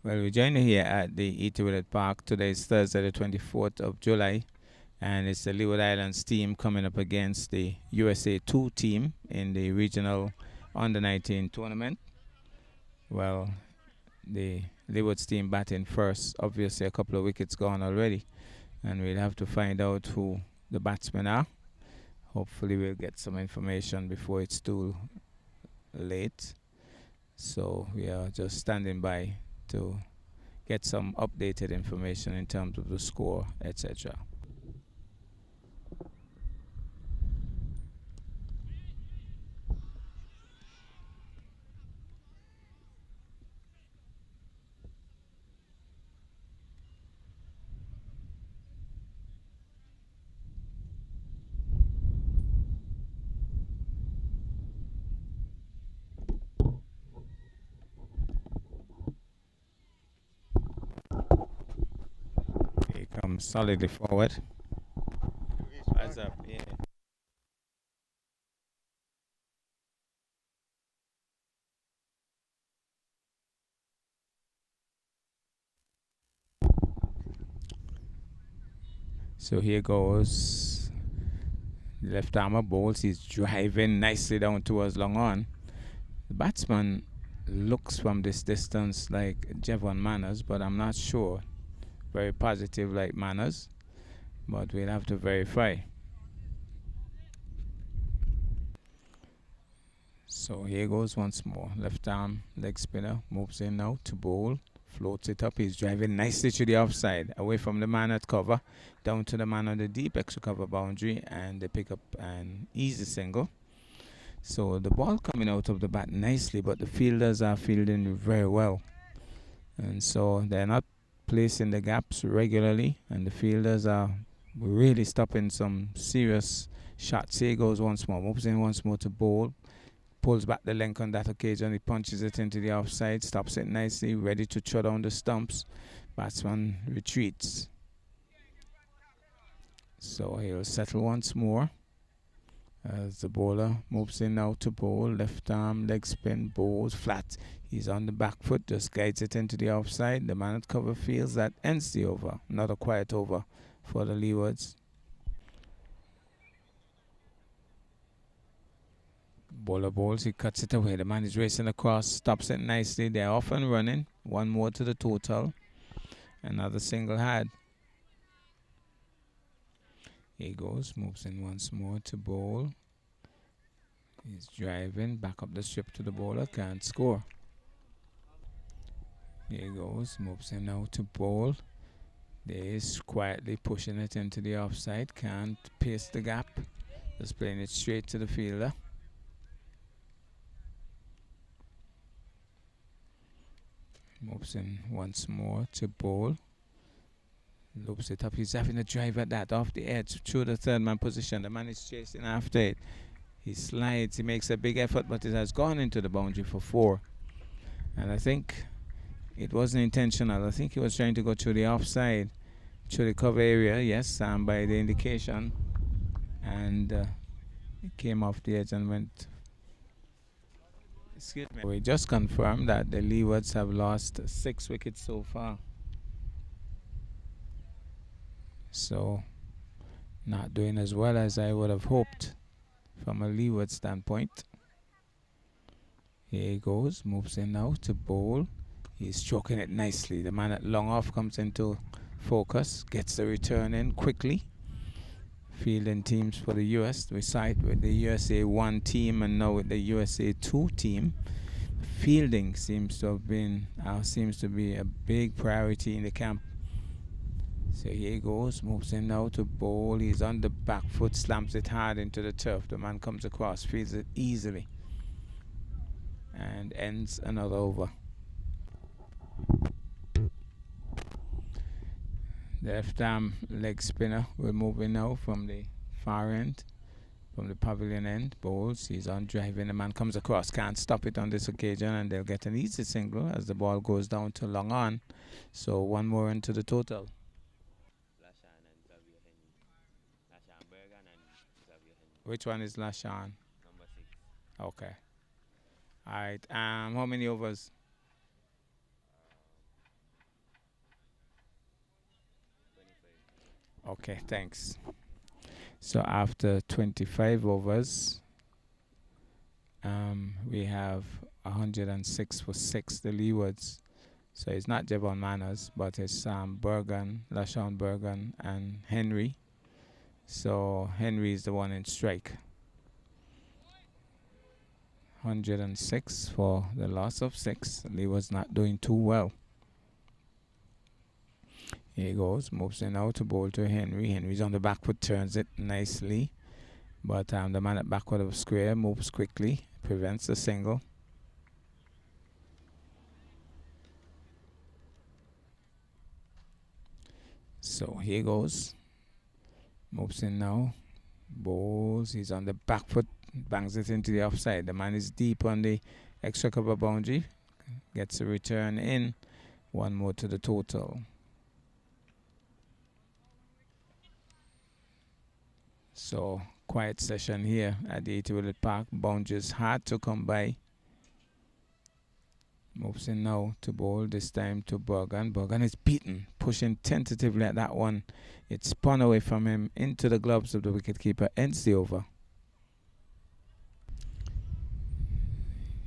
Well, we join you here at the ET Willet Park. Today is Thursday, the 24th of July, and it's the Leeward Islands team coming up against the USA 2 team in the regional under 19 tournament. Well, the Leewards team batting first. Obviously, a couple of wickets gone already, and we'll have to find out who the batsmen are. Hopefully, we'll get some information before it's too late. So, we are just standing by to get some updated information in terms of the score, etc. He comes solidly forward. What's up? Yeah. So here goes left armer bowls. He's driving nicely down towards long on. The batsman looks from this distance like Jevon Manners, but I'm not sure. Very positive like Manners, but we'll have to verify. So here goes once more. Left arm leg spinner moves in now to bowl. Floats it up. He's driving nicely to the offside. Away from the man at cover. Down to the man on the deep extra cover boundary. And they pick up an easy single. So the ball coming out of the bat nicely, but the fielders are fielding very well. And so they're not placing the gaps regularly. And the fielders are really stopping some serious shots. Here goes once more. Moves in once more to bowl. Pulls back the length on that occasion. He punches it into the offside, stops it nicely, ready to throw down the stumps. Batsman retreats. So he'll settle once more as the bowler moves in now to bowl. Left arm, leg spin, bowls flat. He's on the back foot, just guides it into the offside. The man at cover feels that ends the over. Not a quiet over for the Leewards. Bowler bowls, he cuts it away. The man is racing across, stops it nicely. They're off and running. One more to the total. Another single had. Here he goes, moves in once more to bowl. He's driving, back up the strip to the bowler, can't score. Here he goes, moves in now to bowl. There is quietly pushing it into the offside, can't pierce the gap. Just playing it straight to the fielder. Moves in once more to bowl. Loops it up. He's having a drive at that off the edge through the third man position. The man is chasing after it. He slides. He makes a big effort, but it has gone into the boundary for 4. And I think it wasn't intentional. I think he was trying to go through the offside, through the cover area. Yes, by the indication, and it came off the edge and went. Excuse me. We just confirmed that the Leewards have lost 6 wickets so far. So, not doing as well as I would have hoped from a Leeward standpoint. Here he goes, moves in now to bowl. He's stroking it nicely. The man at long off comes into focus, gets the return in quickly. Fielding teams for the US. We side with the USA 1 team and now with the USA 2 team. Fielding seems to be a big priority in the camp. So here he goes, moves in now to bowl. He's on the back foot, slams it hard into the turf. The man comes across, fields it easily, and ends another over. The left arm leg spinner will move in now from the far end, from the pavilion end. Bowls, he's on driving. The man comes across, can't stop it on this occasion, and they'll get an easy single as the ball goes down to long on. So one more into the total. Which one is Lashan? Okay. All right. How many overs? Okay, thanks. So after 25 overs, we have 106 for 6, the Leewards. So it's not Javon Manners, but it's Bergen, LaShawn Bergen, and Henry. So Henry is the one in strike. 106 for the loss of 6. Leewards not doing too well. Here he goes, moves in now to bowl to Henry. Henry's on the back foot, turns it nicely. But the man at backward of square moves quickly, prevents the single. So here goes. Moves in now. Bowls. He's on the back foot. Bangs it into the offside. The man is deep on the extra cover boundary. Gets a return in. One more to the total. So quiet session here at the ET Willet Park. Boundaries hard to come by. Moves in now to bowl, this time to Bergen. Bergen is beaten, pushing tentatively at that one. It spun away from him into the gloves of the wicketkeeper. Ends the over.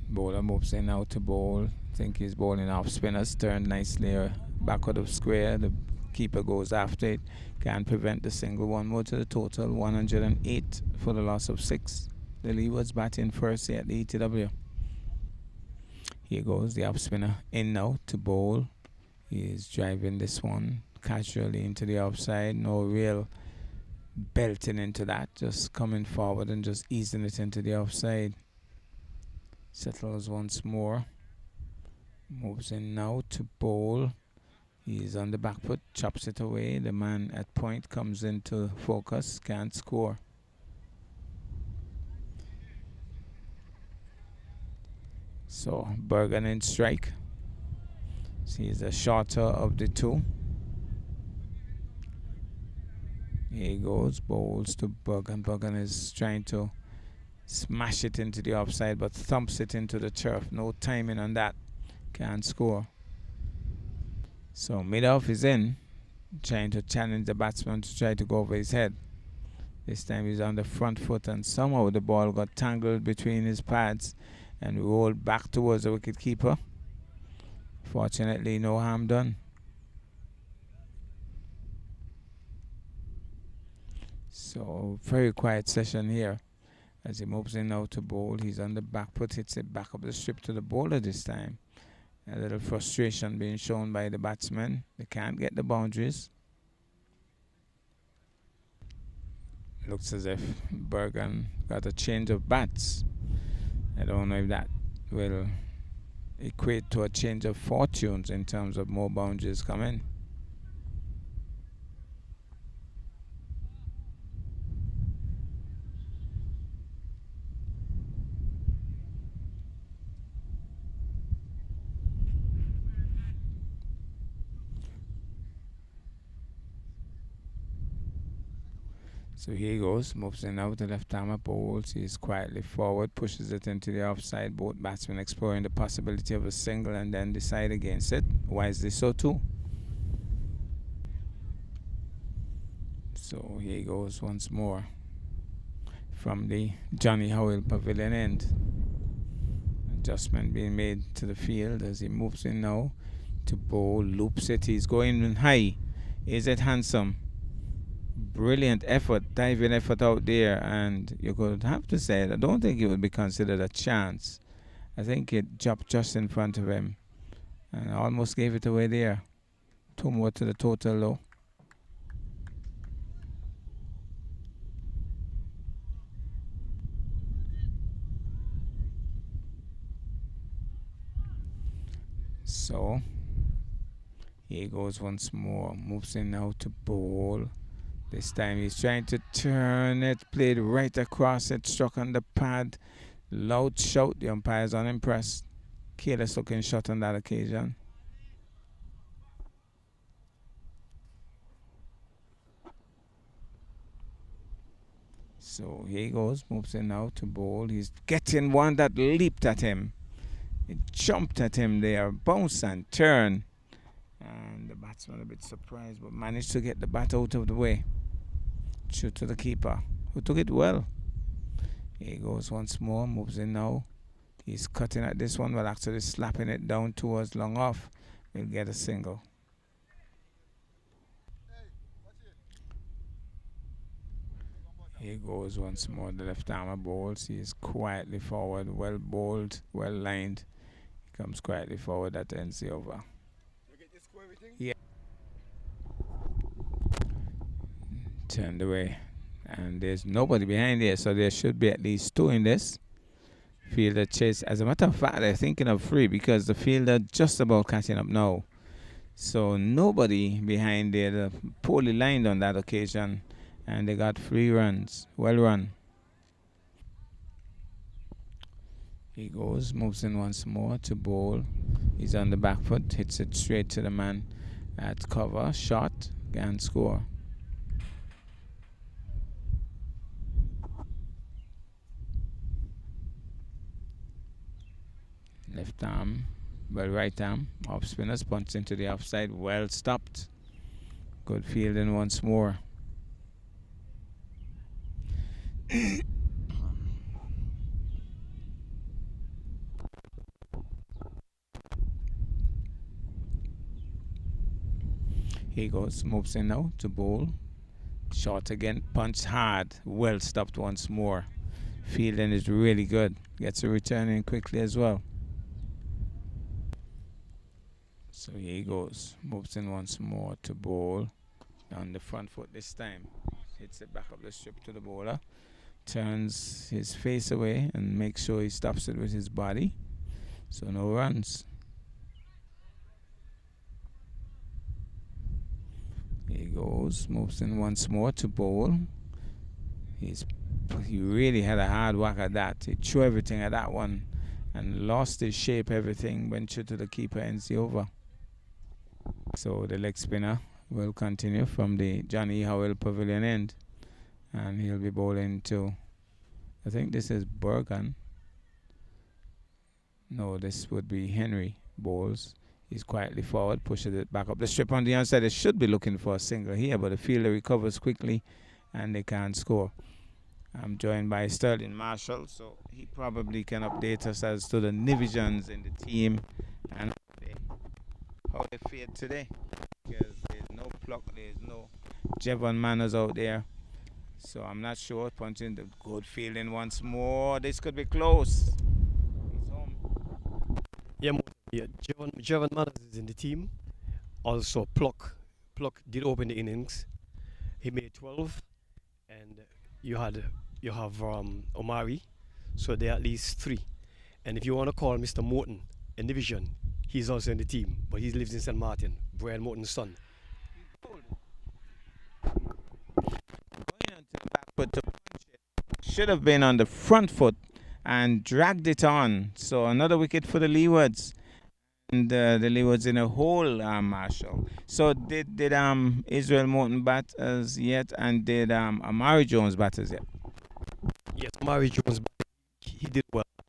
Bowler moves in now to bowl. I think he's bowling off spinners. Turned nicely backward of square. The keeper goes after it. Can't prevent the single. One more to the total. 108 for the loss of 6. The Leewards batting first here at the ETW. Here goes the off spinner in now to bowl. He is driving this one casually into the offside. No real belting into that. Just coming forward and just easing it into the offside. Settles once more. Moves in now to bowl. He's on the back foot. Chops it away. The man at point comes into focus. Can't score. So Bergen in strike. He's the shorter of the two. Here he goes, bowls to Bergen. Bergen is trying to smash it into the offside, but thumps it into the turf. No timing on that. Can't score. So mid-off is in, trying to challenge the batsman to try to go over his head. This time he's on the front foot, and somehow the ball got tangled between his pads and rolled back towards the wicketkeeper. Fortunately, no harm done. So, very quiet session here. As he moves in now to bowl, he's on the back foot, hits it back up the strip to the bowler this time. A little frustration being shown by the batsmen. They can't get the boundaries. Looks as if Bergen got a change of bats. I don't know if that will equate to a change of fortunes in terms of more boundaries coming. So here he goes, moves in out the left-armer, bowls. He's quietly forward, pushes it into the offside. Both batsmen exploring the possibility of a single and then decide against it. Wisely so too. So here he goes once more from the Johnny Howell Pavilion end. Adjustment being made to the field as he moves in now to bowl, loops it. He's going high. Is it handsome? Brilliant effort, diving effort out there, and you could have to say, I don't think it would be considered a chance. I think it jumped just in front of him and almost gave it away there. 2 more to the total though. So here he goes once more, moves in now to bowl. This time he's trying to turn it, played right across it, struck on the pad. Loud shout, the umpire's unimpressed. Careless looking shot on that occasion. So here he goes, moves in now to bowl. He's getting one that leaped at him. It jumped at him there, bounce and turn. And the batsman a bit surprised, but managed to get the bat out of the way. Shoot to the keeper, who took it well. Here he goes once more, moves in now. He's cutting at this one, but actually slapping it down towards long off. He'll get a single. Here goes once more. The left armer bowls. He is quietly forward, well bowled, well lined. He comes quietly forward. That ends the over. Yeah. Turned away. And there's nobody behind here, so there should be at least two in this. Fielder chase. As a matter of fact, they're thinking of three because the fielder just about catching up now. So nobody behind there. They're poorly lined on that occasion. And they got 3 runs. Well run. He goes, moves in once more to bowl. He's on the back foot, hits it straight to the man at cover. Shot and score. Left arm, well, right arm. Off spinners punch into the offside. Well stopped. Good fielding once more. He goes, moves in now to bowl. Short again, punch hard. Well stopped once more. Fielding is really good. Gets a return in quickly as well. So here he goes, moves in once more to bowl. On the front foot this time. Hits it back up the strip to the bowler. Turns his face away and makes sure he stops it with his body. So no runs. Here he goes, moves in once more to bowl. He really had a hard whack at that. He threw everything at that one and lost his shape, everything. Went through to the keeper, ends the over. So the leg spinner will continue from the Johnny Howell Pavilion end. And he'll be bowling to, I think this is Bergen. No, this would be Henry bowls. He's quietly forward, pushes it back up the strip on the outside. They should be looking for a single here, but the fielder recovers quickly and they can't score. I'm joined by Sterling Marshall, so he probably can update us as to the divisions in the team and how they fared today. Because there's no pluck, there's no Jevon Manners out there. So I'm not sure. Punching the good fielding once more. This could be close. He's home. Yeah, Jevon Manners is in the team. Also, Pluck did open the innings. He made 12, and you have Omari, so they're at least 3. And if you want to call Mr. Morton in division, he's also in the team, but he lives in St. Martin, Brian Morton's son. But to punch it, should have been on the front foot and dragged it on. So another wicket for the Leewards. And the Leewards in a hole, Marshall. So did Israel Morton bat as yet, and did Amari Jones bat as yet? Yes, Amari Jones, he did well. I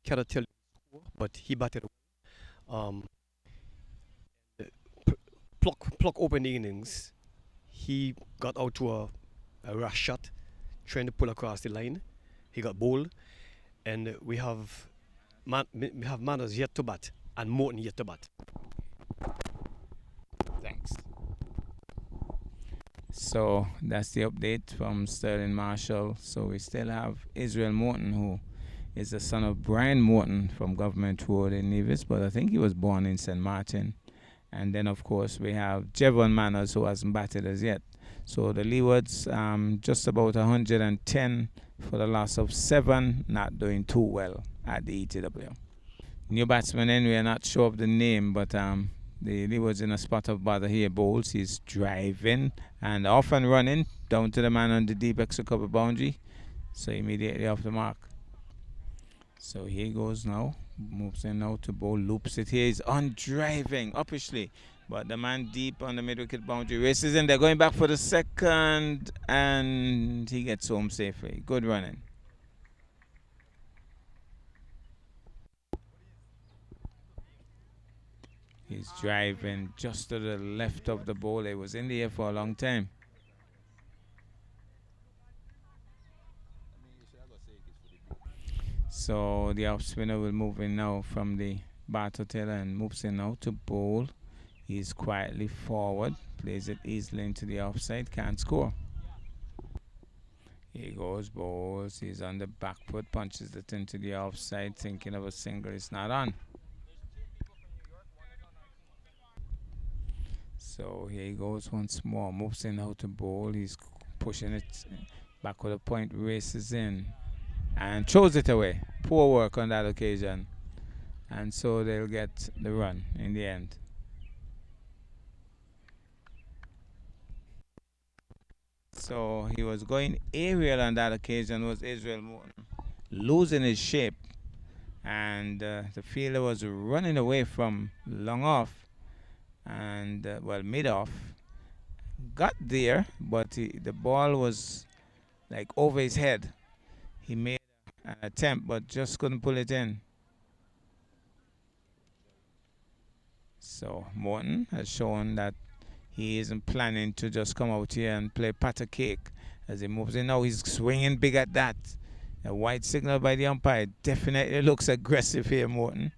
cannot tell you, but he batted well. Pluck opened the innings. He got out to a rash shot, trying to pull across the line. He got bowled, and we have Manners yet to bat and Morton yet to bat. Thanks. So that's the update from Sterling Marshall. So we still have Israel Morton, who is the son of Brian Morton from Government Road in Nevis, but I think he was born in St. Martin. And then, of course, we have Jevon Manners, who hasn't batted as yet. So the Leewards, just about 110 for the loss of 7, not doing too well at the ETW. New batsman, and we are not sure of the name, but the Leewards in a spot of bother here. Bowls, he's driving and off and running down to the man on the deep extra cover boundary. So immediately off the mark. So here he goes now. Moves in now to bowl, loops it here. He's on driving uppishly, but the man deep on the mid-wicket boundary races in. They're going back for the second, and he gets home safely. Good running. He's driving just to the left of the ball. It was in the air for a long time. So the off spinner will move in now from the bat tail and moves in now to bowl. He's quietly forward, plays it easily into the offside, can't score. He goes, bowls, he's on the back foot, punches it into the offside, thinking of a single, it's not on. So here he goes once more, moves in now to bowl, he's pushing it back with a point, races in, and throws it away. Poor work on that occasion. And so they'll get the run in the end. So he was going aerial on that occasion, was Israel Morton, losing his shape. And the fielder was running away from long off and, mid off. Got there, but the ball was like over his head. He made an attempt, but just couldn't pull it in. So Morton has shown that he isn't planning to just come out here and play patter cake as he moves in. Now he's swinging big at that. A white signal by the umpire. Definitely looks aggressive here, Morton.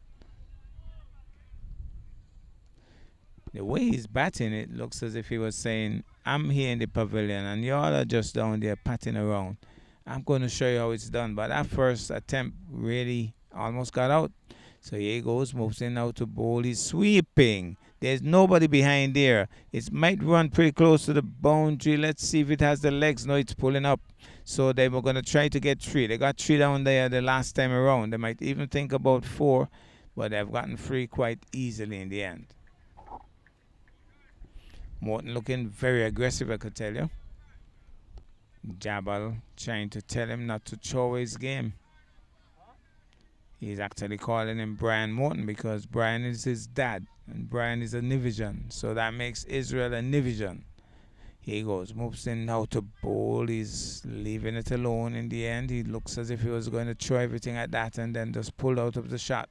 The way he's batting, it looks as if he was saying, I'm here in the pavilion and y'all are just down there patting around. I'm going to show you how it's done. But that first attempt really almost got out. So here he goes, moves in now to bowl. He's sweeping. There's nobody behind there. It might run pretty close to the boundary. Let's see if it has the legs. No, it's pulling up. So they were going to try to get 3. They got 3 down there the last time around. They might even think about 4, but they've gotten 3 quite easily in the end. Morton looking very aggressive, I could tell you. Jabal trying to tell him not to throw his game. He's actually calling him Brian Morton because Brian is his dad and Brian is a Nivision. So that makes Israel a Nivision. Here he goes, moves in now to bowl. He's leaving it alone in the end. He looks as if he was going to throw everything at that and then just pulled out of the shot.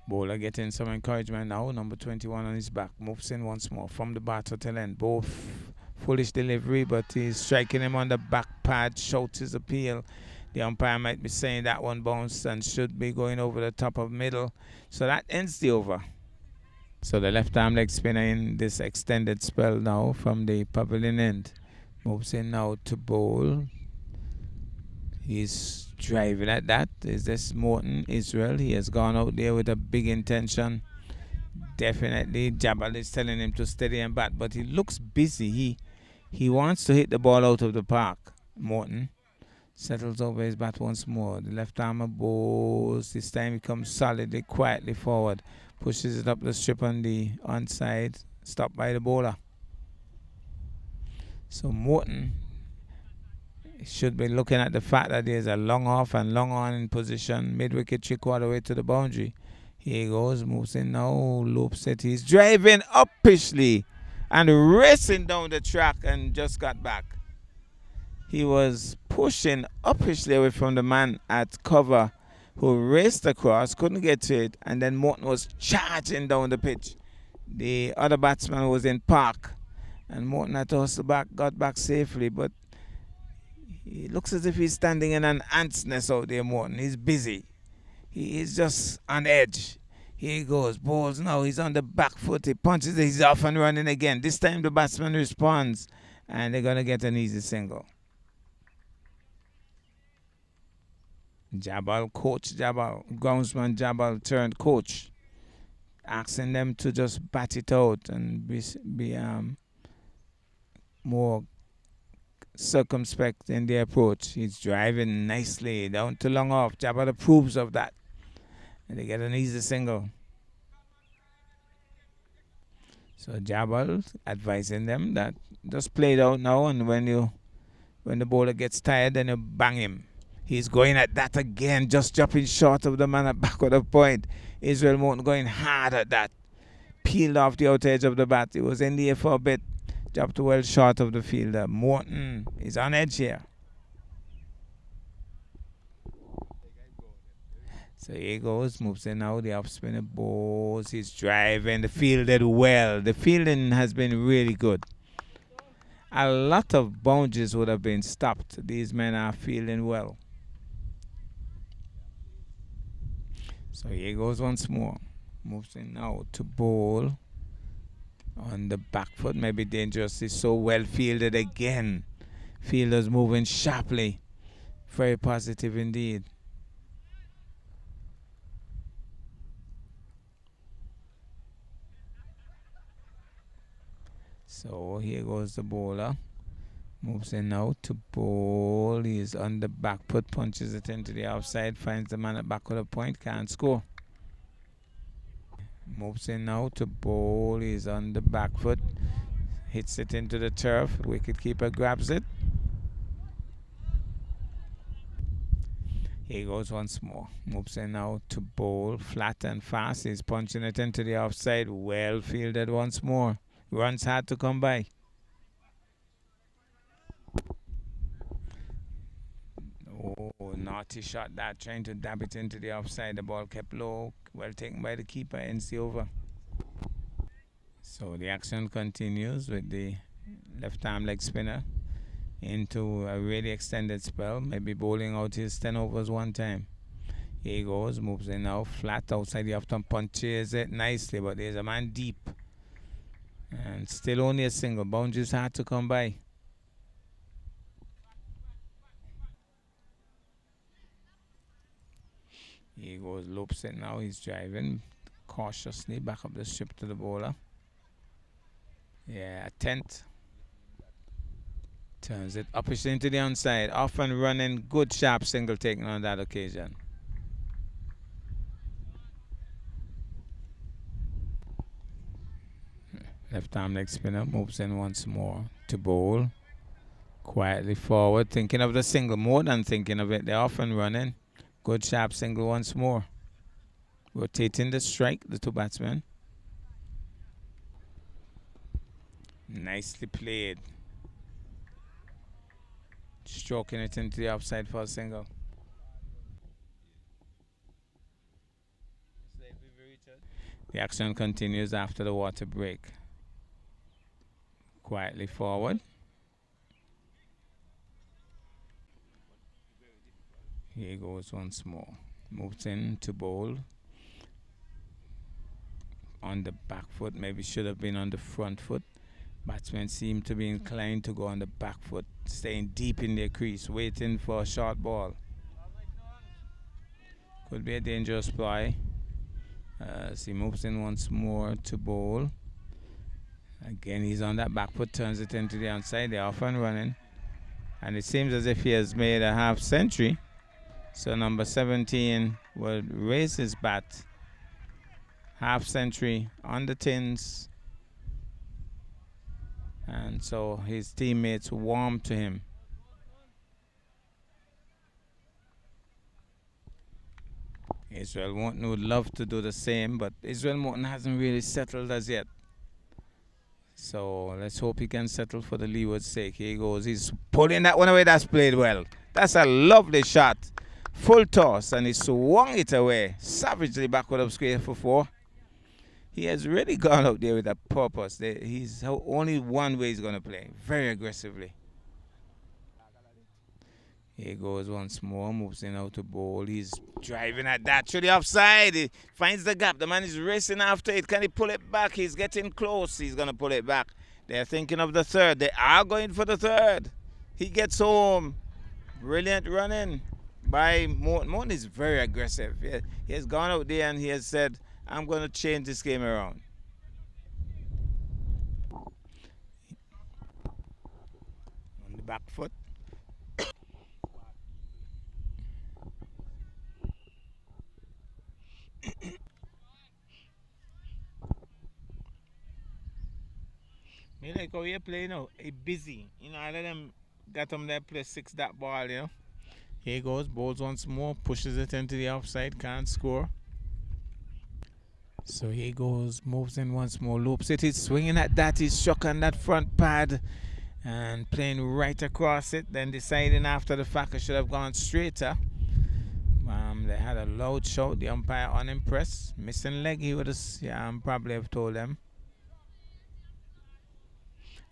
Bowler getting some encouragement now. Number 21 on his back. Moves in once more from the batter till end. Both foolish delivery, but he's striking him on the back pad. Shouts his appeal. The umpire might be saying that one bounced and should be going over the top of middle. So that ends the over. So the left arm leg spinner in this extended spell now from the pavilion end. Moves in now to bowl. He's driving at that. Is this Morton, Israel? He has gone out there with a big intention. Definitely Jabal is telling him to steady and bat, but he looks busy. He wants to hit the ball out of the park. Morton settles over his bat once more. The left armer bowls. This time he comes solidly, quietly forward. Pushes it up the strip on the onside. Stopped by the bowler. So Morton should be looking at the fact that there's a long off and long on in position, mid-wicket 3/4 way to the boundary. Here he goes, moves in now, loops it. He's driving uppishly and racing down the track and just got back. He was pushing uppishly away from the man at cover who raced across, couldn't get to it, and then Morton was charging down the pitch. The other batsman was in park, and Morton had to hustle back, got back safely, but he looks as if he's standing in an ant's nest out there, Morton. He's busy. He is just on edge. Here he goes. Balls now. He's on the back foot. He punches it. He's off and running again. This time the batsman responds. And they're going to get an easy single. Coach Jabal, groundsman Jabal turned coach. Asking them to just bat it out and be more circumspect in the approach. He's driving nicely down to long off. Jabal approves of that. And they get an easy single. So Jabal advising them that just play it out now, and when the bowler gets tired, then you bang him. He's going at that again, just dropping short of the man at back of the point. Israel Morton going hard at that. Peeled off the outer edge of the bat. It was in the air for a bit. Dropped well short of the fielder. Morton is on edge here. So here he goes, moves in now, the off spinner balls, he's driving, the fielded well. The fielding has been really good. A lot of boundaries would have been stopped. These men are fielding well. So here goes once more. Moves in now to bowl on the back foot, maybe dangerous. He's so well fielded again. Fielders moving sharply. Very positive indeed. So here goes the bowler. Moves in now to bowl. He's on the back foot, punches it into the outside, finds the man at back of the point, can't score. Moves in now to bowl. He's on the back foot, hits it into the turf. Wicketkeeper grabs it. Here goes once more. Moves in now to bowl, flat and fast. He's punching it into the offside. Well fielded once more. Runs hard to come by. Oh, naughty shot that, trying to dab it into the offside. The ball kept low. Well taken by the keeper. Ends the over. So the action continues with the left arm leg spinner into a really extended spell, maybe bowling out his 10 overs one time. Here he goes, moves in now, flat outside the off-stump, punches it nicely, but there's a man deep. And still only a single. Boundaries hard to come by. Here he goes, lopes it now, he's driving cautiously back up the strip to the bowler. Yeah, a tenth. Turns it uppish into the onside. Off and running. Good sharp single taken on that occasion. Left arm leg spinner moves in once more to bowl. Quietly forward, thinking of the single more than thinking of it. They're off and running. Good sharp single once more. Rotating the strike, the two batsmen. Nicely played. Stroking it into the offside for a single. The action continues after the water break. Quietly forward. Here goes once more. Moves in to bowl. On the back foot, maybe should have been on the front foot. Batsmen seem to be inclined to go on the back foot, staying deep in their crease, waiting for a short ball. Could be a dangerous ply. As he moves in once more to bowl. Again, he's on that back foot, turns it into the outside. They're off and running. And it seems as if he has made a half century. So number 17 will raise his bat. Half century on the tins. And so his teammates warm to him. Israel Morton would love to do the same, but Israel Morton hasn't really settled as yet. So let's hope he can settle for the Leewards' sake. Here he goes. He's pulling that one away. That's played well. That's a lovely shot. Full toss, and he swung it away. Savagely backward up square for 4. He has really gone out there with a purpose. He's only one way he's going to play. Very aggressively. Here goes once more. Moves in out to bowl. He's driving at that to the offside. He finds the gap. The man is racing after it. Can he pull it back? He's getting close. He's going to pull it back. They're thinking of the third. They are going for the third. He gets home. Brilliant running by Morton. Morton is very aggressive. He has gone out there and he has said, I'm going to change this game around. On the back foot. Me like how you play now. He busy. I let them get him there, play 6 that ball, Here he goes, bowls once more, pushes it into the offside, can't score. So here he goes, moves in once more, loops it, he's swinging at that, he's struck on that front pad and playing right across it, then deciding after the fact I should have gone straighter. They had a loud shout. The umpire unimpressed. Missing leg, he would have probably have told them.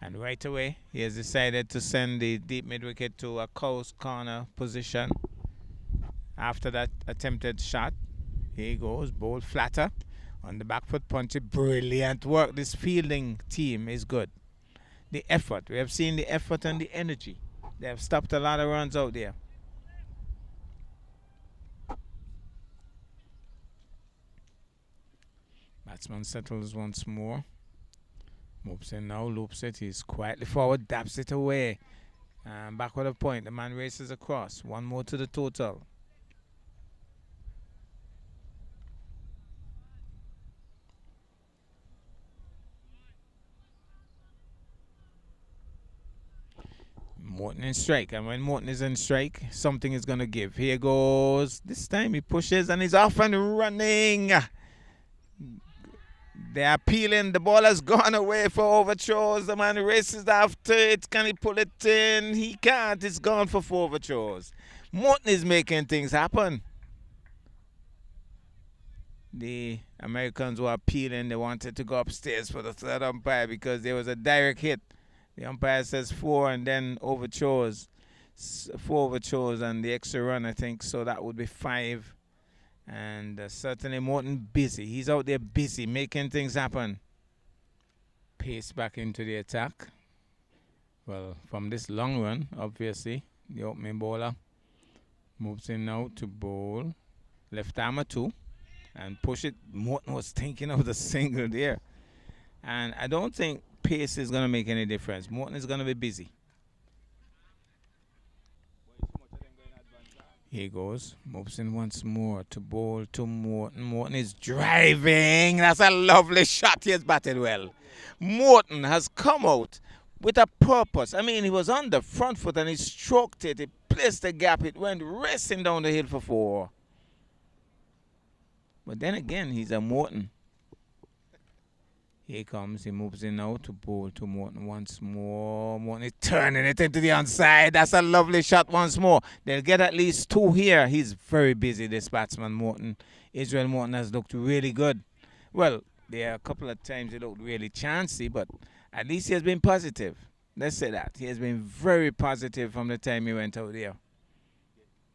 And right away, he has decided to send the deep mid wicket to a close corner position. After that attempted shot, here he goes, bowl flatter on the back foot punch. Brilliant work. This fielding team is good. The effort, we have seen the effort and the energy. They have stopped a lot of runs out there. Batsman settles once more. Moves in now, loops it. He's quietly forward, dabs it away. And backward of point. The man races across. One more to the total. Morton in strike. And when Morton is in strike, something is going to give. Here goes. This time he pushes and he's off and running. They are peeling. The ball has gone away for overthrows. The man races after it. Can he pull it in? He can't. It's gone for 4 overthrows. Morton is making things happen. The Americans were appealing. They wanted to go upstairs for the third umpire because there was a direct hit. The umpire says 4 and then overthrows. 4 overthrows and the extra run, I think. So that would be 5. And certainly Morton busy. He's out there busy, making things happen. Pace back into the attack. Well, from this long run, obviously, the opening bowler moves in now to bowl. Left armer 2. And push it. Morton was thinking of the single there. And I don't think pace is going to make any difference. Morton is going to be busy. Here he goes. Moves in once more to bowl to Morton. Morton is driving. That's a lovely shot. He has batted well. Morton has come out with a purpose. I mean, he was on the front foot and he stroked it. He placed the gap. It went racing down the hill for 4. But then again, he's a Morton. Here he comes. He moves in now to bowl to Morton once more. Morton is turning it into the onside. That's a lovely shot once more. They'll get at least 2 here. He's very busy, this batsman, Morton. Israel Morton has looked really good. Well, there are a couple of times he looked really chancy, but at least he has been positive. Let's say that. He has been very positive from the time he went out there.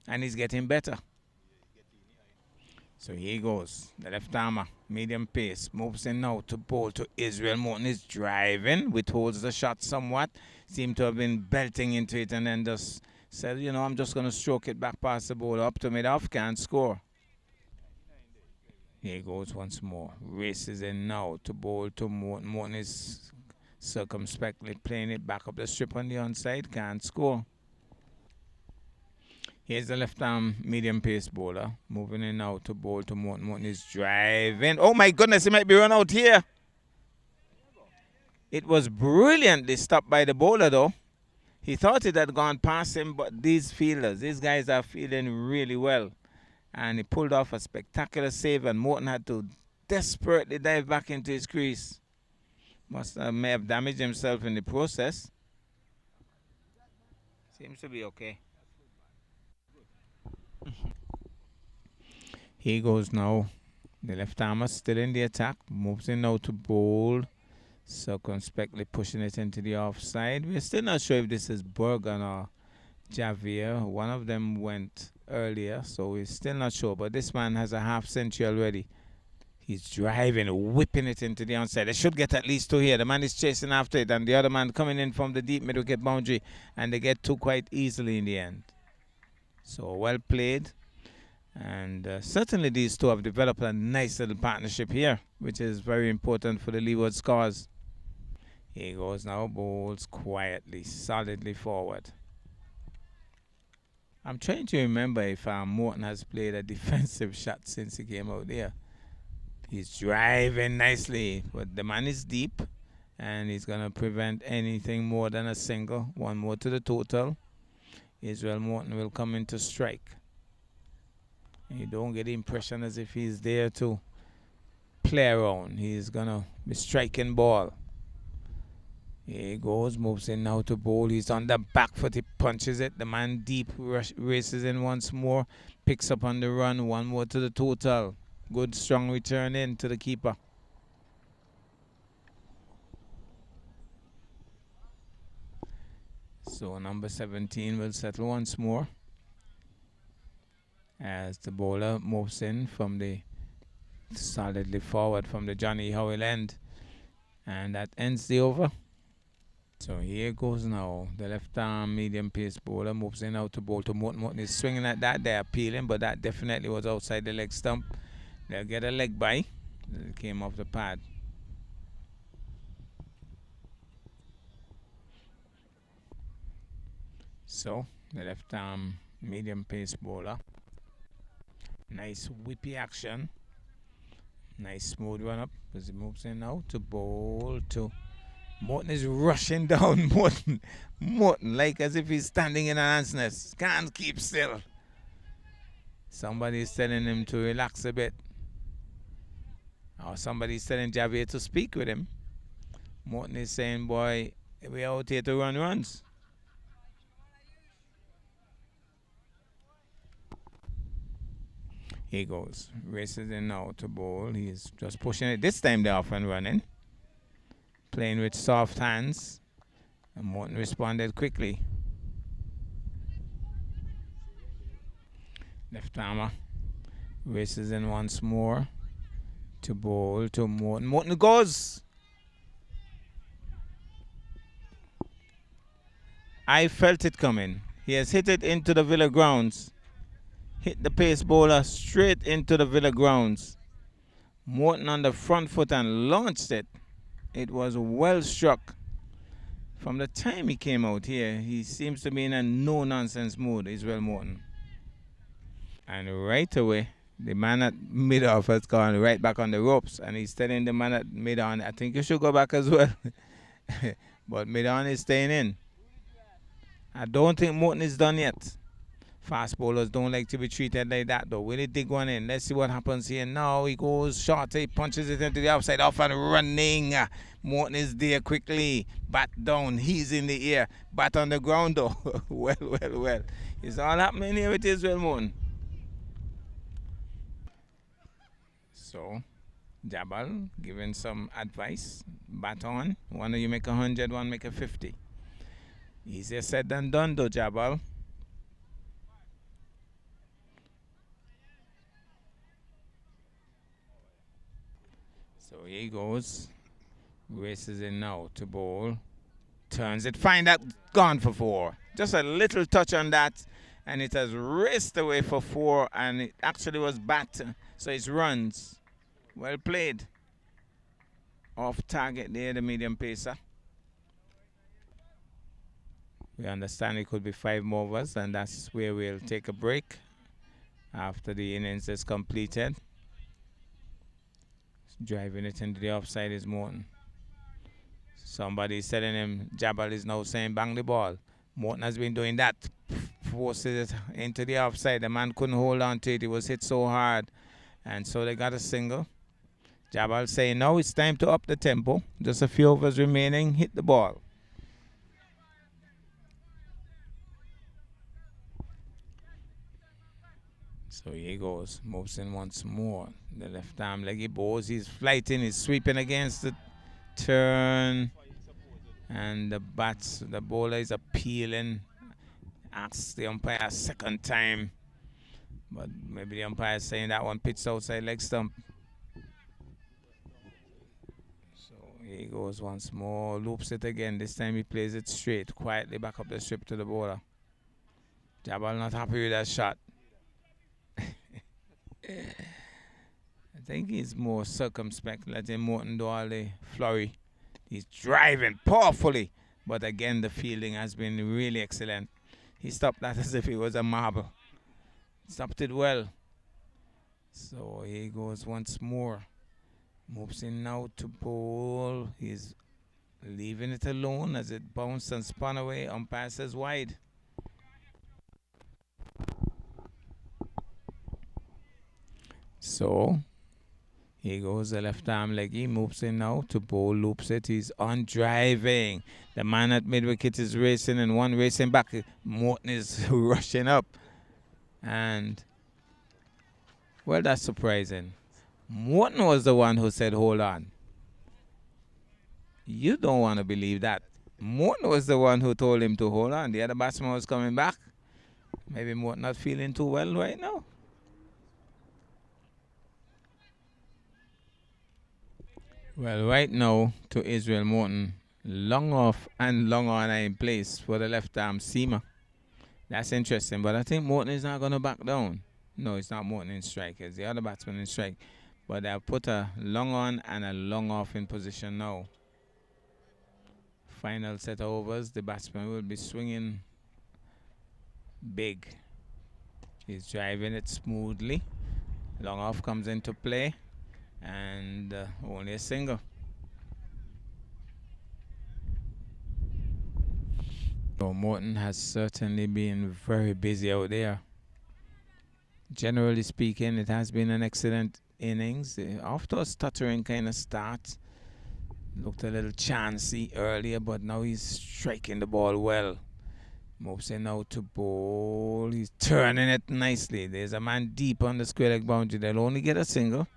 And he's getting better. So here he goes. The left armer, medium pace, moves in now to bowl to Israel. Morton is driving, withholds the shot somewhat. Seemed to have been belting into it and then just said, you know, I'm just going to stroke it back past the bowler up to mid-off, can't score. Here he goes once more. Races in now to bowl to Morton. Morton is circumspectly playing it back up the strip on the onside, can't score. Here's the left arm medium pace bowler. Moving in now to bowl to Morton. Morton is driving. Oh my goodness, he might be run out here. It was brilliantly stopped by the bowler though. He thought it had gone past him, but these fielders, these guys are fielding really well. And he pulled off a spectacular save and Morton had to desperately dive back into his crease. May have damaged himself in the process. Seems to be okay. Here goes now. The left armer still in the attack. Moves in now to bowl. Circumspectly pushing it into the offside. We're still not sure if this is Bergen or Javier. One of them went earlier, so we're still not sure. But this man has a half century already. He's driving, whipping it into the onside. They should get at least 2 here. The man is chasing after it, and the other man coming in from the deep mid-wicket boundary, and they get 2 quite easily in the end. So well played. And certainly these 2 have developed a nice little partnership here, which is very important for the Leewards cause. Here he goes now, bowls quietly, solidly forward. I'm trying to remember if Morton has played a defensive shot since he came out there. He's driving nicely, but the man is deep, and he's going to prevent anything more than a single. 1 more to the total. Israel Morton will come into strike. You don't get the impression as if he's there to play around. He's going to be striking ball. Here he goes, moves in now to bowl. He's on the back foot, he punches it. The man deep races in once more, picks up on the run, one more to the total. Good strong return in to the keeper. So number 17 will settle once more as the bowler moves in from the solidly forward from the Johnny Howell end. And that ends the over. So here goes now. The left arm medium pace bowler moves in out to bowl to Morton. Morton is swinging at that. They're appealing, but that definitely was outside the leg stump. They'll get a leg by. It came off the pad. So the left arm medium pace bowler. Nice whippy action. Nice smooth run up as he moves in now to bowl to Morton is rushing down Morton. Morton, like as if he's standing in an ant's nest. Can't keep still. Somebody's telling him to relax a bit. Or somebody's telling Javier to speak with him. Morton is saying, boy, we're out here to run runs. He goes. Races in now to bowl. He's just pushing it. This time they're off and running. Playing with soft hands. And Morton responded quickly. Left armer races in once more to bowl to Morton. Morton goes. I felt it coming. He has hit it into the Villa grounds. Hit the pace bowler straight into the Villa grounds. Morton on the front foot and launched it. It was well struck. From the time he came out here, he seems to be in a no-nonsense mood, Israel Morton. And right away, the man at mid-off has gone right back on the ropes. And he's telling the man at mid-on, I think you should go back as well. But mid-on is staying in. I don't think Morton is done yet. Fast bowlers don't like to be treated like that, though. Will he dig one in? Let's see what happens here. Now he goes short. He punches it into the outside, off and running. Morton is there quickly. Bat down. He's in the air. Bat on the ground, though. Well. It's all happening here with Israel Morton. So, Jabal giving some advice. Bat on. One of you make 100, one make a 50. Easier said than done, though, Jabal. So here he goes. Races in now to bowl. Turns it. Find that. Gone for 4. Just a little touch on that. And it has raced away for 4. And it actually was bat. So it's runs. Well played. Off target there, the medium pacer. We understand it could be 5 more overs. And that's where we'll take a break after the innings is completed. Driving it into the offside is Morton. Somebody's telling him, Jabal is now saying bang the ball. Morton has been doing that. Forces it into the offside. The man couldn't hold on to it. It was hit so hard. And so they got a single. Jabal saying now it's time to up the tempo. Just a few overs remaining. Hit the ball. So here he goes, moves in once more. The left arm leggy balls. He's flighting, he's sweeping against the turn. And the bowler is appealing. Asks the umpire a second time. But maybe the umpire is saying that one pitched outside leg stump. So here he goes once more, loops it again. This time he plays it straight, quietly back up the strip to the bowler. Jabal not happy with that shot. I think he's more circumspect, letting Morton do all the flurry. He's driving powerfully, but again the fielding has been really excellent. He stopped that as if it was a marble. Stopped it well. So here he goes once more. Moves in now to bowl. He's leaving it alone as it bounced and spun away. Umpire says wide. So Here goes the left arm leg. He moves in now to bowl, loops it. He's on driving. The man at mid wicket is racing and one racing back. Morton is rushing up. And, well, that's surprising. Morton was the one who said, hold on. You don't want to believe that. Morton was the one who told him to hold on. The other batsman was coming back. Maybe Morton not feeling too well right now. Well, right now to Israel Morton, long off and long on in place for the left arm seamer. That's interesting, but I think Morton is not going to back down. No, it's not Morton in strike. It's the other batsman in strike. But they'll put a long on and a long off in position now. Final set of overs. The batsman will be swinging big. He's driving it smoothly. Long off comes into play. And only a single. So Morton has certainly been very busy out there. Generally speaking, it has been an excellent innings. Off to a stuttering kind of start. Looked a little chancy earlier, but now he's striking the ball well. Moves in now to bowl. He's turning it nicely. There's a man deep on the square leg boundary. They'll only get a single.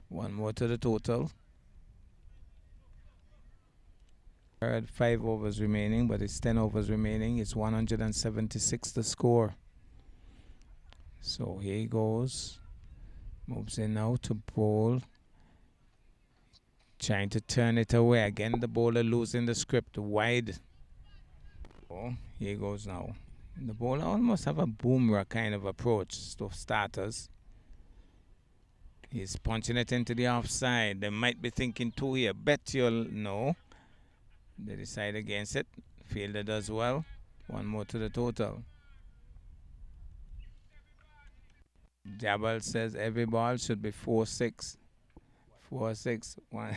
One more to the total. 5 overs remaining, but it's 10 overs remaining. It's 176 the score. So here he goes. Moves in now to bowl. Trying to turn it away. Again, the bowler losing the script wide. Oh, here he goes now. The bowler almost have a boomerang kind of approach to starters. He's punching it into the offside. They might be thinking two here. Bet you'll know. They decide against it. Fielder does well. One more to the total. Jabal says every ball should be 4-6. 4-6. 1.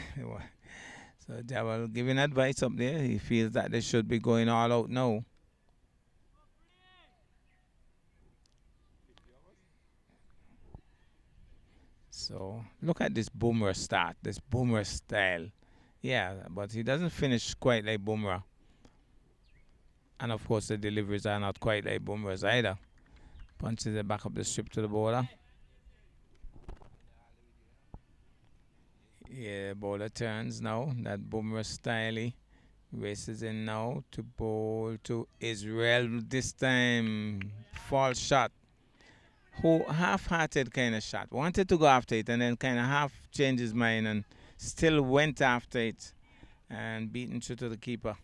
So Jabal giving advice up there. He feels that they should be going all out now. So look at this boomer start, this boomer style. Yeah, but he doesn't finish quite like Bumrah. And of course the deliveries are not quite like Bumrah's either. Punches it back up the strip to the bowler. Yeah, bowler turns now. That Bumrah style races in now to bowl to Israel this time. False shot. Half-hearted kind of shot. Wanted to go after it and then kind of half changed his mind and still went after it and beaten through to the keeper.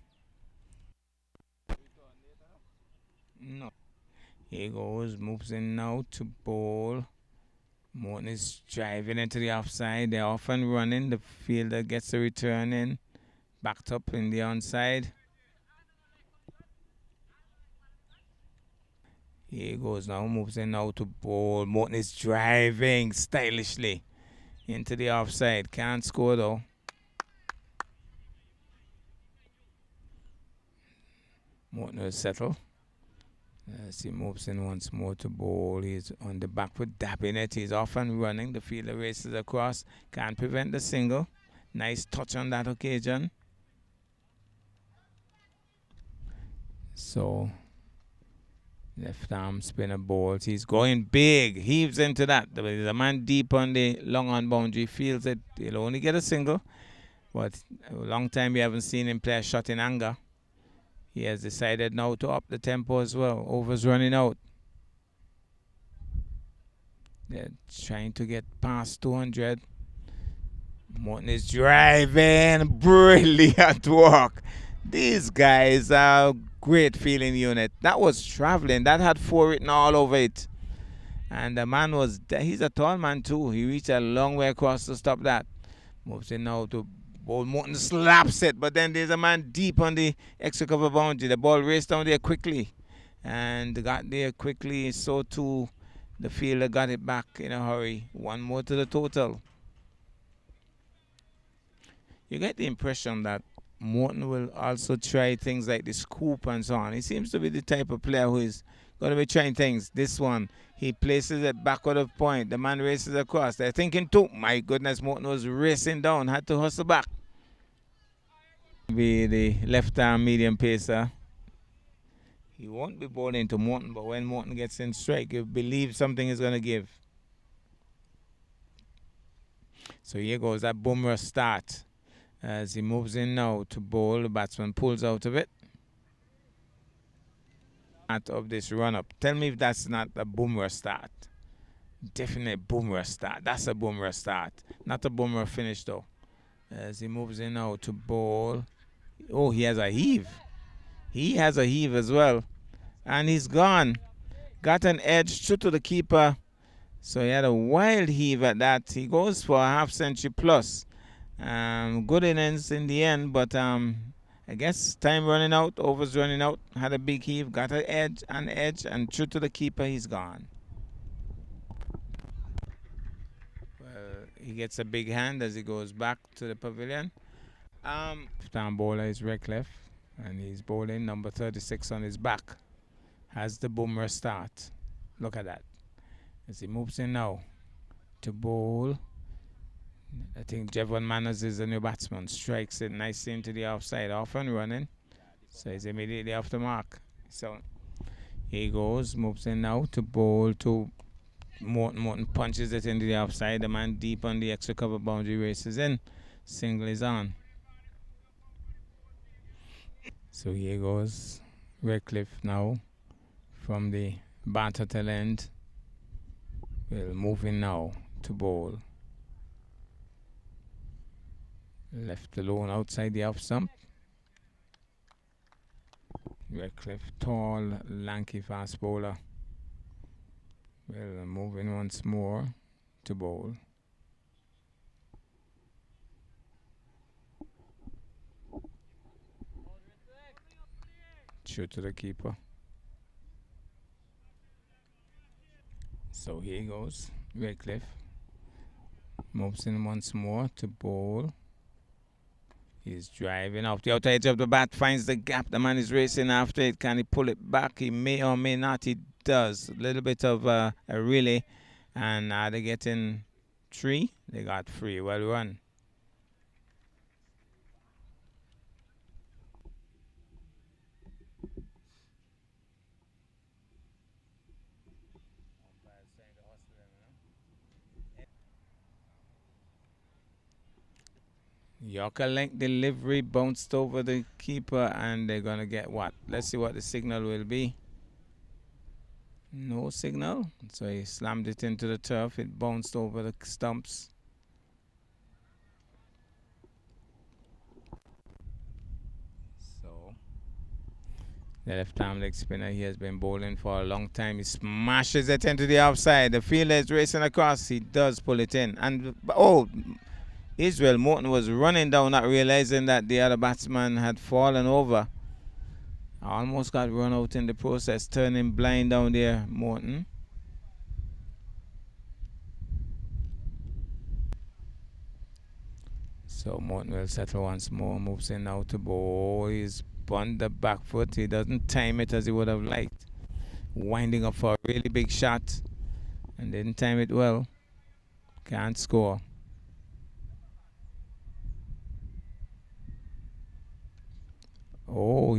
No. Here goes, moves in now to bowl. Morton is driving into the offside. They're off and running. The fielder gets a return in. Backed up in the onside. Here he goes now, moves in now to bowl. Morton is driving stylishly into the offside. Can't score though. Morton will settle. As he moves in once more to bowl. He's on the back foot, dabbing it. He's off and running. The fielder races across. Can't prevent the single. Nice touch on that occasion. So, left arm spinner bowls. He's going big. Heaves into that. There's a man deep on the long on boundary. Feels it. He'll only get a single. But a long time we haven't seen him play a shot in anger. He has decided now to up the tempo as well. Overs running out. They're trying to get past 200. Morton is driving. Brilliant work. These guys are great feeling unit. That was traveling. That had 4 written all over it. And the man was, he's a tall man too. He reached a long way across to stop that. Moves in now to bowl. Morton slaps it, but then there's a man deep on the extra cover boundary. The ball raced down there quickly and got there quickly. So too, the fielder got it back in a hurry. One more to the total. You get the impression that Morton will also try things like the scoop and so on. He seems to be the type of player who is going to be trying things. This one, he places it backward of point. The man races across. They're thinking too. My goodness, Morton was racing down. Had to hustle back. Be the left arm medium pacer. He won't be bowling to Morton, but when Morton gets in strike, you believe something is going to give. So here goes that Bumrah start. As he moves in now to bowl, the batsman pulls out of it. Out of this run-up. Tell me if that's not a Bumrah start. Definite Bumrah start. That's a Bumrah start. Not a Bumrah finish though. As he moves in now to bowl. Oh, he has a heave. He has a heave as well. And he's gone. Got an edge true to the keeper. So he had a wild heave at that. He goes for a half century plus. Good innings in the end, but I guess time running out, overs running out. Had a big heave, got an edge, and true to the keeper, he's gone. Well, he gets a big hand as he goes back to the pavilion. Left-arm bowler is Redcliffe, and he's bowling number 36 on his back. Has the Bumrah start. Look at that. As he moves in now to bowl. I think Jevon Manners is the new batsman. Strikes it nicely into the offside, off and running. So he's immediately off the mark. So he goes, moves in now to bowl to Morton. Morton punches it into the offside. The man deep on the extra cover boundary races in. Single is on. So here goes Redcliffe now from the batter tail end. We'll move in now to bowl. Left alone outside the off stump. Redcliffe, tall, lanky fast bowler. Well, moving once more to bowl. True to the keeper. So here he goes. Redcliffe moves in once more to bowl. He's driving off the outer edge of the bat, finds the gap. The man is racing after it. Can he pull it back? He may or may not. He does. A little bit of a relay. And are they getting 3? They got 3. Well run. Yorker length delivery bounced over the keeper, and they're going to get what? Let's see what the signal will be. No signal. So he slammed it into the turf. It bounced over the stumps. So the left-arm leg spinner, he has been bowling for a long time. He smashes it into the outside. The fielder is racing across. He does pull it in. And, oh, Israel Morton was running down, not realizing that the other batsman had fallen over. Almost got run out in the process, turning blind down there, Morton. So Morton will settle once more, moves in now to bowl. He's on the back foot. He doesn't time it as he would have liked. Winding up for a really big shot and didn't time it well. Can't score. Oh,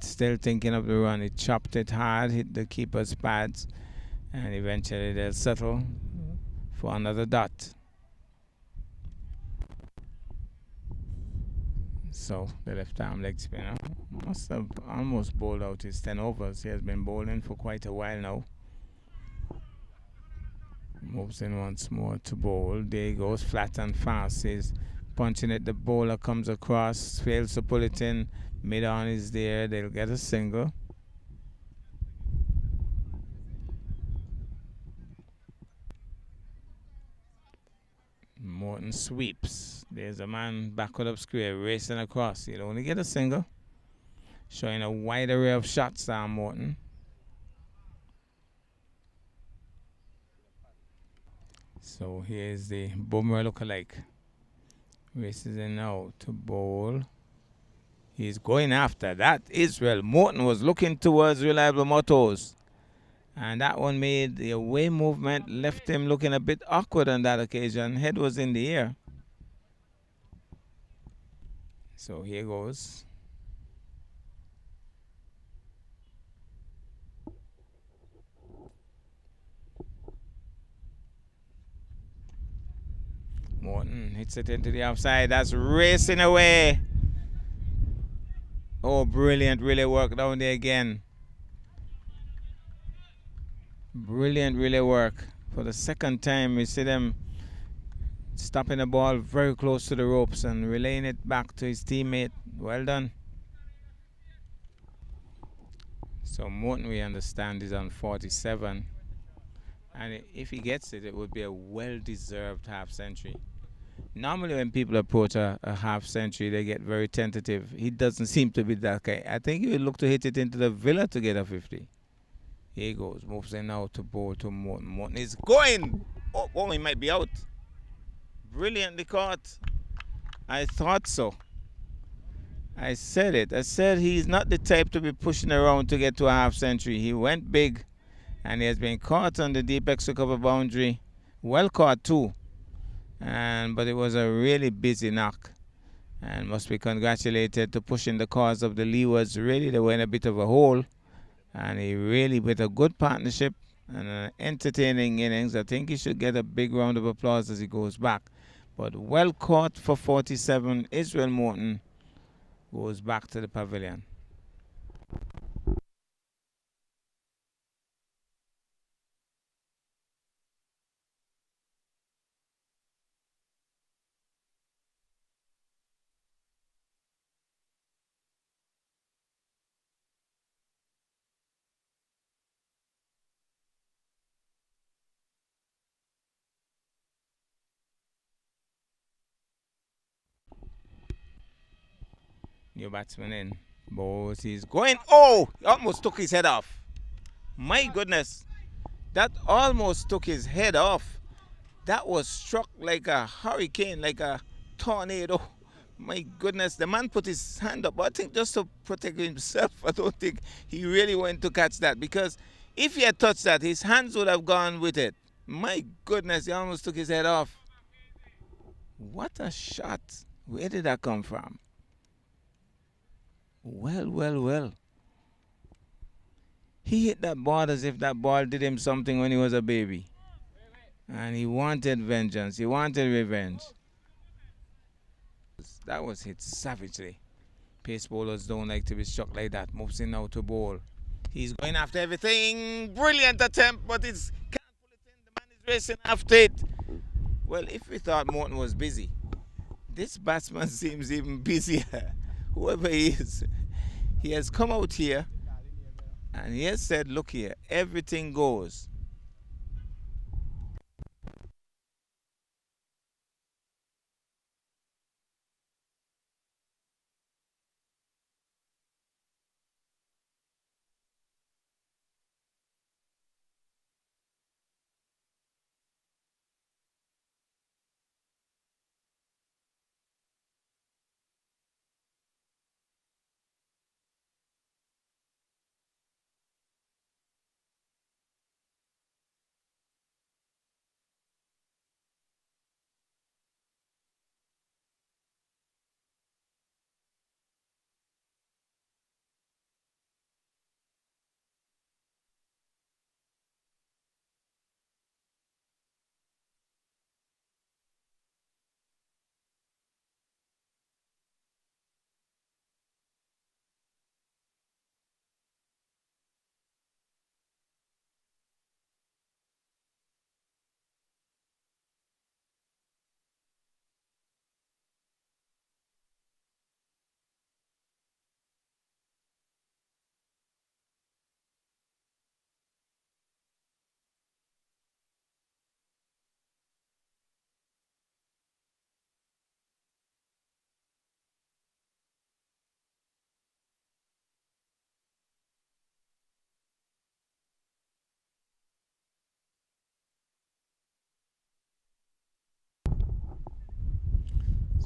still thinking of the run. He chopped it hard, hit the keeper's pads, and eventually they'll settle for another dot. So the left arm leg spinner must have almost bowled out his 10 overs. He has been bowling for quite a while now. Moves in once more to bowl. There he goes, flat and fast. He's punching it. The bowler comes across, fails to pull it in. Mid-on is there. They'll get a single. Morton sweeps. There's a man backward up square racing across. He'll only get a single. Showing a wide array of shots down Morton. So here's the Bumrah lookalike. Races in now to bowl. He's going after that. Israel Morton was looking towards Reliable Motors. And that one made the away movement, left him looking a bit awkward on that occasion. Head was in the air. So here goes. Morton hits it into the outside. That's racing away. Oh, brilliant. Really worked down there again. Brilliant, really work. For the second time, we see them stopping the ball very close to the ropes and relaying it back to his teammate. Well done. So Morton, we understand, is on 47. And if he gets it, it would be a well-deserved half century. Normally when people approach a half century, they get very tentative. He doesn't seem to be that guy. I think he would look to hit it into the Villa to get a 50. Here he goes. Moves in now to ball to Morton. Morton is going. Oh, he might be out. Brilliantly caught. I thought so. I said it. I said he's not the type to be pushing around to get to a half century. He went big, and he has been caught on the deep extra cover boundary. Well caught too. But it was a really busy knock, and must be congratulated to pushing the cause of the Leewards. Really, they were in a bit of a hole, and he really, with a good partnership and an entertaining innings, I think he should get a big round of applause as he goes back. But well caught for 47. Israel Morton goes back to the pavilion. New batsman in. Bowes, he's going. Oh! He almost took his head off. My goodness. That almost took his head off. That was struck like a hurricane, like a tornado. My goodness, the man put his hand up, but I think just to protect himself. I don't think he really went to catch that, because if he had touched that, his hands would have gone with it. My goodness, he almost took his head off. What a shot. Where did that come from? Well. He hit that ball as if that ball did him something when he was a baby. And he wanted vengeance. He wanted revenge. That was hit savagely. Pace bowlers don't like to be struck like that. Moves in now to bowl. He's going after everything. Brilliant attempt, but it's can't pull it in. The man is racing after it. Well, if we thought Morton was busy, this batsman seems even busier. Whoever he is, he has come out here and he has said, look here, everything goes.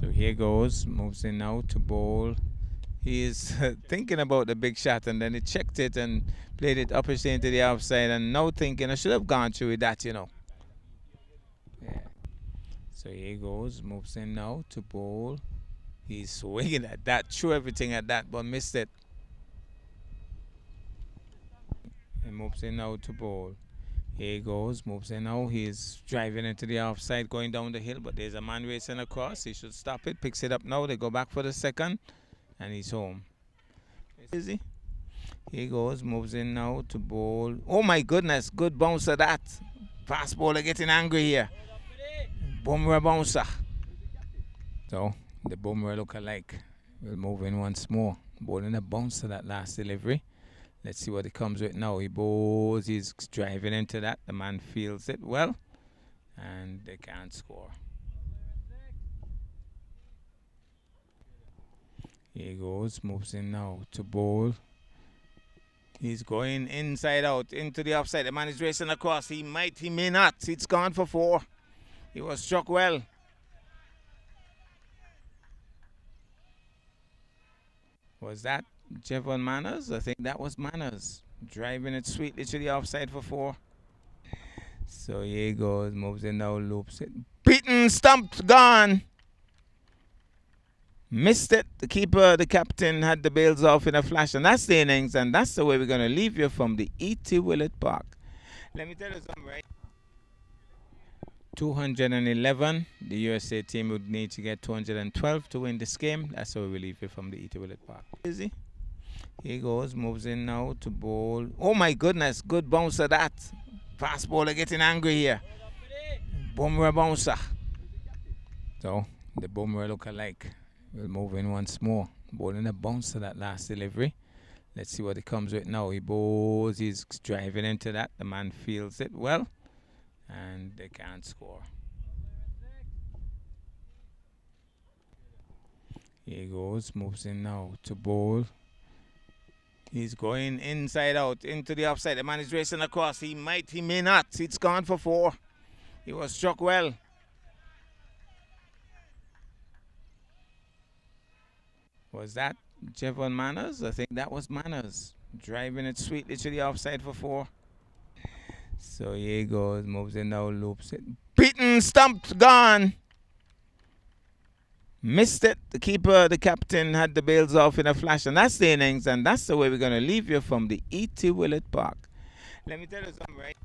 So here goes, moves in now to bowl. He is thinking about the big shot, and then he checked it and played it upper stage into the outside, and now thinking I should have gone through with that, Yeah. So here he goes, moves in now to bowl. He's swinging at that, threw everything at that, but missed it. He moves in now to bowl. Here he goes, moves in now. He's driving into the offside, going down the hill, but there's a man racing across. He should stop it, picks it up now. They go back for the second, and he's home. Easy. Here he goes, moves in now to bowl. Oh my goodness, good bounce of that. Fast bowler getting angry here. Bumrah bouncer. So the Bumrah look-alike will move in once more. Bowling a bounce to that last delivery. Let's see what it comes with now. He bowls, he's driving into that. The man feels it well, and they can't score. Here he goes, moves in now to bowl. He's going inside out into the offside. The man is racing across. He might, he may not. It's gone for 4. He was struck well. Was that Jevon Manners? I think that was Manners. Driving it sweetly to the offside for 4. So here he goes, moves in now, loops it. Beaten, stumped, gone. Missed it. The keeper, the captain, had the bails off in a flash, and that's the innings, and that's the way we're going to leave you from the ET Willet Park. Let me tell you something, right? 211. The USA team would need to get 212 to win this game. That's how we leave you from the ET Willet Park. Easy. Here he goes, moves in now to bowl. Oh my goodness, good bounce of that. Fast bowler getting angry here. Bumrah bouncer. So the Bumrah look-alike will move in once more. Bowling a bounce to that last delivery. Let's see what it comes with now. He bowls, he's driving into that. The man feels it well, and they can't score. Here he goes, moves in now to bowl. He's going inside out into the offside. The man is racing across. He might, he may not. It's gone for 4. He was struck well. Was that Jevon Manners? I think that was Manners. Driving it sweetly to the offside for 4. So here he goes, moves in now, loops it. Beaten, stumped, gone. Missed it. The keeper, the captain, had the bails off in a flash, and that's the innings, and that's the way we're going to leave you from the ET Willet Park. Let me tell you something, right?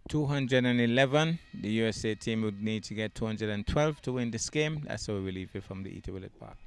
211. The USA team would need to get 212 to win this game. That's how we leave you from the ET Willet Park.